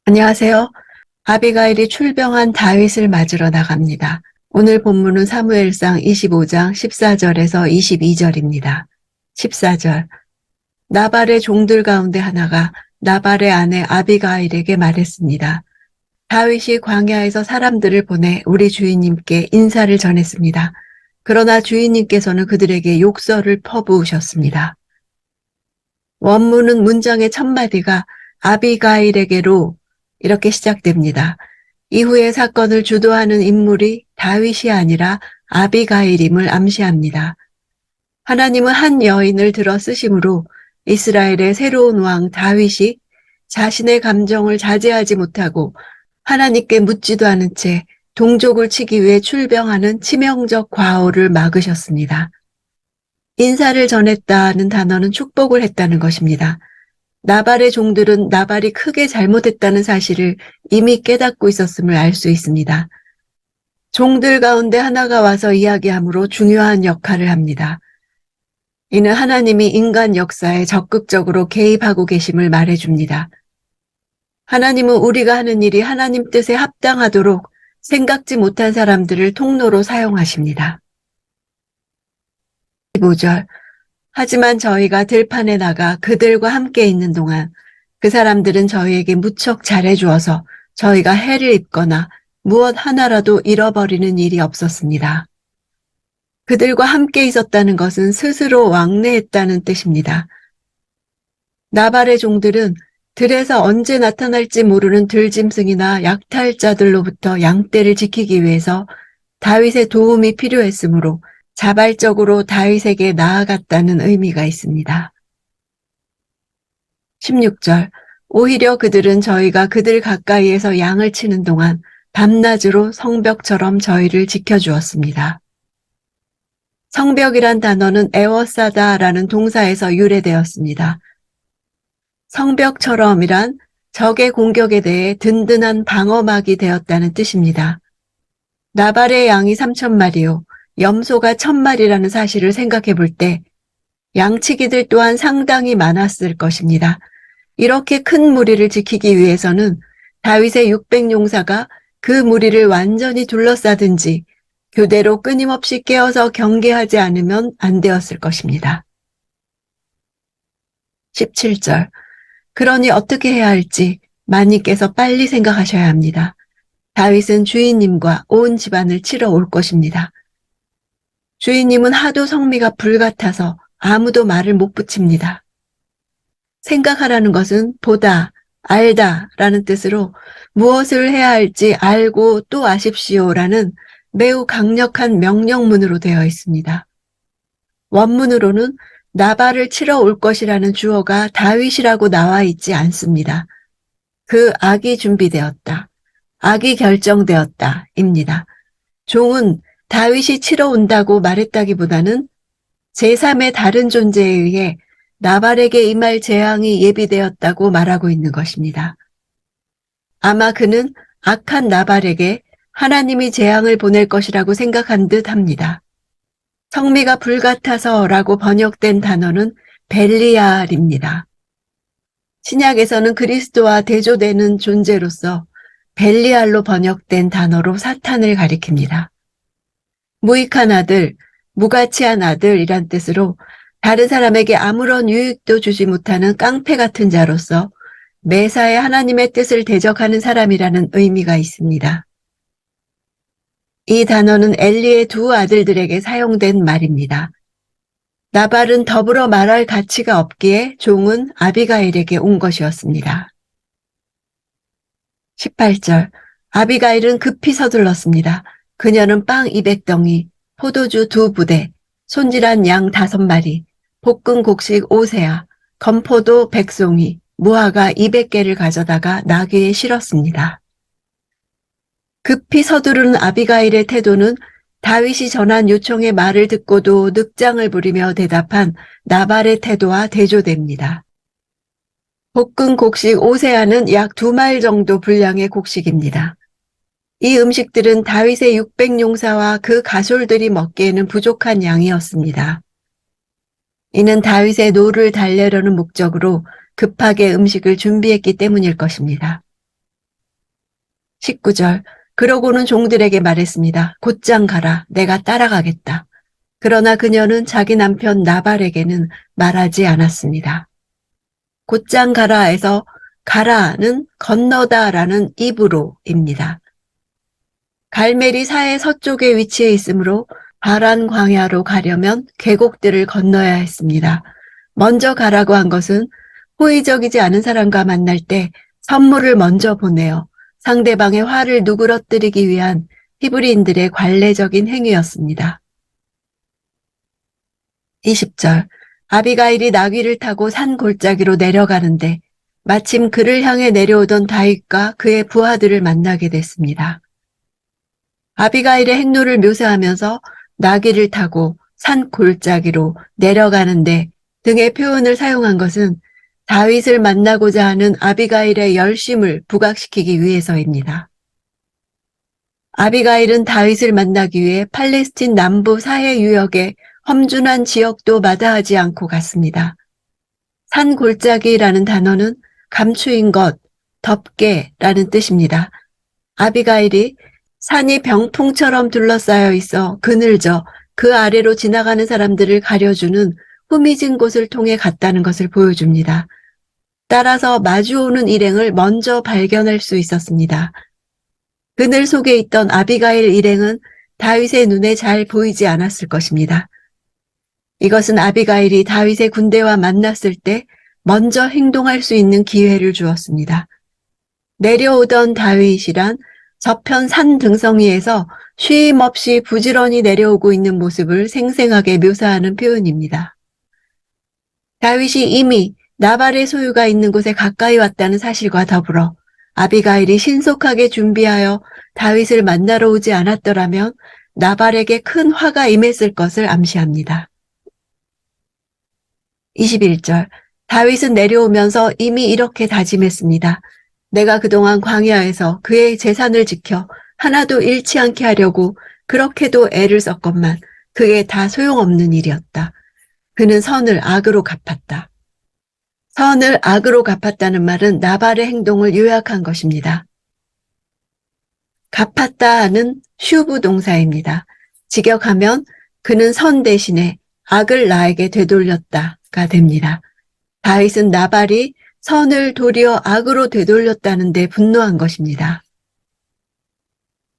안녕하세요. 아비가일이 출병한 다윗을 맞으러 나갑니다. 오늘 본문은 사무엘상 25장 14절에서 22절입니다. 14절. 나발의 종들 가운데 하나가 나발의 아내 아비가일에게 말했습니다. 다윗이 광야에서 사람들을 보내 우리 주인님께 인사를 전했습니다. 그러나 주인님께서는 그들에게 욕설을 퍼부으셨습니다. 원문은 문장의 첫 마디가 아비가일에게로 이렇게 시작됩니다. 이후의 사건을 주도하는 인물이 다윗이 아니라 아비가일임을 암시합니다. 하나님은 한 여인을 들어 쓰심으로 이스라엘의 새로운 왕 다윗이 자신의 감정을 자제하지 못하고 하나님께 묻지도 않은 채 동족을 치기 위해 출병하는 치명적 과오를 막으셨습니다. 인사를 전했다는 단어는 축복을 했다는 것입니다. 나발의 종들은 나발이 크게 잘못했다는 사실을 이미 깨닫고 있었음을 알 수 있습니다. 종들 가운데 하나가 와서 이야기하므로 중요한 역할을 합니다. 이는 하나님이 인간 역사에 적극적으로 개입하고 계심을 말해줍니다. 하나님은 우리가 하는 일이 하나님 뜻에 합당하도록 생각지 못한 사람들을 통로로 사용하십니다. 15절. 하지만 저희가 들판에 나가 그들과 함께 있는 동안 그 사람들은 저희에게 무척 잘해주어서 저희가 해를 입거나 무엇 하나라도 잃어버리는 일이 없었습니다. 그들과 함께 있었다는 것은 스스로 왕래했다는 뜻입니다. 나발의 종들은 들에서 언제 나타날지 모르는 들짐승이나 약탈자들로부터 양떼를 지키기 위해서 다윗의 도움이 필요했으므로 자발적으로 다윗에게 나아갔다는 의미가 있습니다. 16절. 오히려 그들은 저희가 그들 가까이에서 양을 치는 동안 밤낮으로 성벽처럼 저희를 지켜주었습니다. 성벽이란 단어는 에워싸다라는 동사에서 유래되었습니다. 성벽처럼이란 적의 공격에 대해 든든한 방어막이 되었다는 뜻입니다. 나발의 양이 3,000마리요, 염소가 1,000마리라는 사실을 생각해 볼 때 양치기들 또한 상당히 많았을 것입니다. 이렇게 큰 무리를 지키기 위해서는 다윗의 600용사가 그 무리를 완전히 둘러싸든지 교대로 끊임없이 깨어서 경계하지 않으면 안 되었을 것입니다. 17절. 그러니 어떻게 해야 할지 마님께서 빨리 생각하셔야 합니다. 다윗은 주인님과 온 집안을 치러 올 것입니다. 주인님은 하도 성미가 불같아서 아무도 말을 못 붙입니다. 생각하라는 것은 보다, 알다 라는 뜻으로 무엇을 해야 할지 알고 또 아십시오라는 매우 강력한 명령문으로 되어 있습니다. 원문으로는 나발을 치러 올 것이라는 주어가 다윗이라고 나와 있지 않습니다. 그 악이 준비되었다, 악이 결정되었다 입니다. 종은 다윗이 치러 온다고 말했다기보다는 제3의 다른 존재에 의해 나발에게 임할 재앙이 예비되었다고 말하고 있는 것입니다. 아마 그는 악한 나발에게 하나님이 재앙을 보낼 것이라고 생각한 듯 합니다. 성미가 불같아서라고 번역된 단어는 벨리알입니다. 신약에서는 그리스도와 대조되는 존재로서 벨리알로 번역된 단어로 사탄을 가리킵니다. 무익한 아들, 무가치한 아들이란 뜻으로 다른 사람에게 아무런 유익도 주지 못하는 깡패 같은 자로서 매사에 하나님의 뜻을 대적하는 사람이라는 의미가 있습니다. 이 단어는 엘리의 두 아들들에게 사용된 말입니다. 나발은 더불어 말할 가치가 없기에 종은 아비가일에게 온 것이었습니다. 18절. 아비가일은 급히 서둘렀습니다. 그녀는 빵 200덩이, 포도주 2부대, 손질한 양 5마리, 볶은 곡식 5세아, 건포도 100송이, 무화과 200개를 가져다가 나귀에 실었습니다. 급히 서두르는 아비가일의 태도는 다윗이 전한 요청의 말을 듣고도 늑장을 부리며 대답한 나발의 태도와 대조됩니다. 볶은 곡식 5세아는 약 2마일 정도 분량의 곡식입니다. 이 음식들은 다윗의 600용사와 그 가솔들이 먹기에는 부족한 양이었습니다. 이는 다윗의 노를 달래려는 목적으로 급하게 음식을 준비했기 때문일 것입니다. 19절. 그러고는 종들에게 말했습니다. 곧장 가라. 내가 따라가겠다. 그러나 그녀는 자기 남편 나발에게는 말하지 않았습니다. 곧장 가라에서 가라는 건너다라는 입으로입니다. 갈멜이 사해 서쪽에 위치해 있으므로 바란 광야로 가려면 계곡들을 건너야 했습니다. 먼저 가라고 한 것은 호의적이지 않은 사람과 만날 때 선물을 먼저 보내어 상대방의 화를 누그러뜨리기 위한 히브리인들의 관례적인 행위였습니다. 20절. 아비가일이 나귀를 타고 산 골짜기로 내려가는데 마침 그를 향해 내려오던 다윗과 그의 부하들을 만나게 됐습니다. 아비가일의 행로를 묘사하면서 나귀를 타고 산 골짜기로 내려가는데 등의 표현을 사용한 것은 다윗을 만나고자 하는 아비가일의 열심을 부각시키기 위해서입니다. 아비가일은 다윗을 만나기 위해 팔레스틴 남부 사해 유역의 험준한 지역도 마다하지 않고 갔습니다. 산 골짜기라는 단어는 감추인 것, 덮개라는 뜻입니다. 아비가일이 산이 병풍처럼 둘러싸여 있어 그늘져 그 아래로 지나가는 사람들을 가려주는 후미진 곳을 통해 갔다는 것을 보여줍니다. 따라서 마주오는 일행을 먼저 발견할 수 있었습니다. 그늘 속에 있던 아비가일 일행은 다윗의 눈에 잘 보이지 않았을 것입니다. 이것은 아비가일이 다윗의 군대와 만났을 때 먼저 행동할 수 있는 기회를 주었습니다. 내려오던 다윗이란 저편 산 등성이에서 쉼 없이 부지런히 내려오고 있는 모습을 생생하게 묘사하는 표현입니다. 다윗이 이미 나발의 소유가 있는 곳에 가까이 왔다는 사실과 더불어 아비가일이 신속하게 준비하여 다윗을 만나러 오지 않았더라면 나발에게 큰 화가 임했을 것을 암시합니다. 21절. 다윗은 내려오면서 이미 이렇게 다짐했습니다. 내가 그동안 광야에서 그의 재산을 지켜 하나도 잃지 않게 하려고 그렇게도 애를 썼건만 그게 다 소용없는 일이었다. 그는 선을 악으로 갚았다. 선을 악으로 갚았다는 말은 나발의 행동을 요약한 것입니다. 갚았다는 슈브 동사입니다. 직역하면 그는 선 대신에 악을 나에게 되돌렸다가 됩니다. 다윗은 나발이 선을 도리어 악으로 되돌렸다는 데 분노한 것입니다.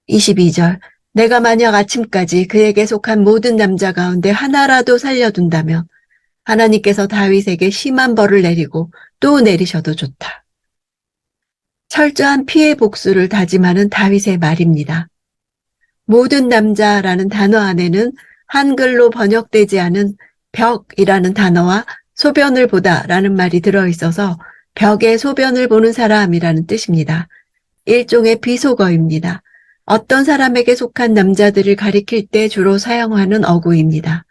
22절. 내가 만약 아침까지 그에게 속한 모든 남자 가운데 하나라도 살려둔다면 하나님께서 다윗에게 심한 벌을 내리고 또 내리셔도 좋다. 철저한 피해 복수를 다짐하는 다윗의 말입니다. 모든 남자라는 단어 안에는 한글로 번역되지 않은 벽이라는 단어와 소변을 보다라는 말이 들어있어서 벽에 소변을 보는 사람이라는 뜻입니다. 일종의 비속어입니다. 어떤 사람에게 속한 남자들을 가리킬 때 주로 사용하는 어구입니다.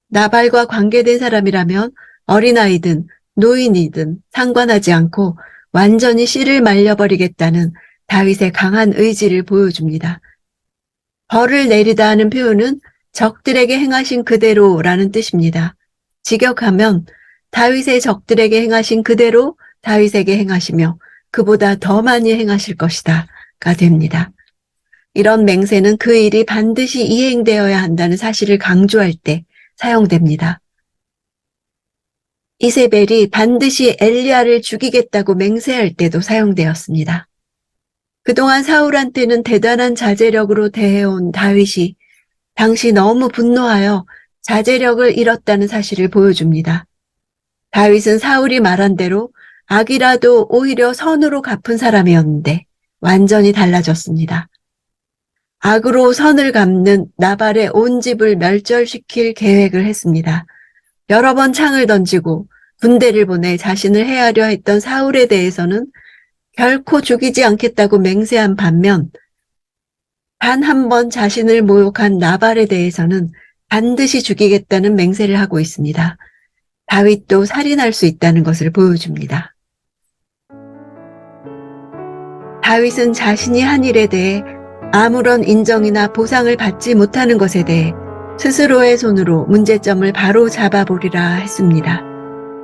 나발과 관계된 사람이라면 어린아이든 노인이든 상관하지 않고 완전히 씨를 말려버리겠다는 다윗의 강한 의지를 보여줍니다. 벌을 내리다 하는 표현은 적들에게 행하신 그대로라는 뜻입니다. 직역하면 다윗의 적들에게 행하신 그대로 다윗에게 행하시며 그보다 더 많이 행하실 것이다가 됩니다. 이런 맹세는 그 일이 반드시 이행되어야 한다는 사실을 강조할 때 사용됩니다. 이세벨이 반드시 엘리야를 죽이겠다고 맹세할 때도 사용되었습니다. 그동안 사울한테는 대단한 자제력으로 대해온 다윗이 당시 너무 분노하여 자제력을 잃었다는 사실을 보여줍니다. 다윗은 사울이 말한 대로 악이라도 오히려 선으로 갚은 사람이었는데 완전히 달라졌습니다. 악으로 선을 갚는 나발의 온 집을 멸절시킬 계획을 했습니다. 여러 번 창을 던지고 군대를 보내 자신을 해하려 했던 사울에 대해서는 결코 죽이지 않겠다고 맹세한 반면 단 한 번 자신을 모욕한 나발에 대해서는 반드시 죽이겠다는 맹세를 하고 있습니다. 다윗도 살인할 수 있다는 것을 보여줍니다. 다윗은 자신이 한 일에 대해 아무런 인정이나 보상을 받지 못하는 것에 대해 스스로의 손으로 문제점을 바로 잡아보리라 했습니다.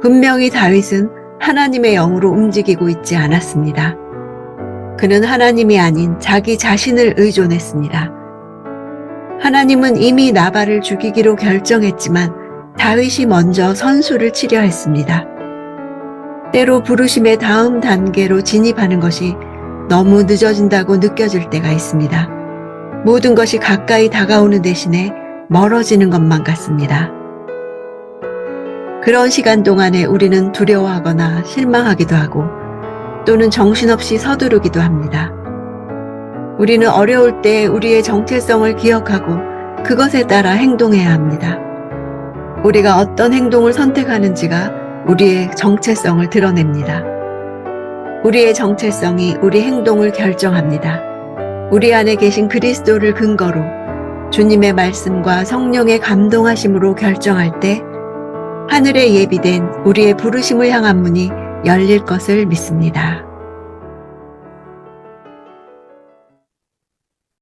분명히 다윗은 하나님의 영으로 움직이고 있지 않았습니다. 그는 하나님이 아닌 자기 자신을 의존했습니다. 하나님은 이미 나발을 죽이기로 결정했지만 다윗이 먼저 선수를 치려 했습니다. 때로 부르심의 다음 단계로 진입하는 것이 너무 늦어진다고 느껴질 때가 있습니다. 모든 것이 가까이 다가오는 대신에 멀어지는 것만 같습니다. 그런 시간 동안에 우리는 두려워하거나 실망하기도 하고 또는 정신없이 서두르기도 합니다. 우리는 어려울 때 우리의 정체성을 기억하고 그것에 따라 행동해야 합니다. 우리가 어떤 행동을 선택하는지가 우리의 정체성을 드러냅니다. 우리의 정체성이 우리 행동을 결정합니다. 우리 안에 계신 그리스도를 근거로 주님의 말씀과 성령의 감동하심으로 결정할 때 하늘에 예비된 우리의 부르심을 향한 문이 열릴 것을 믿습니다.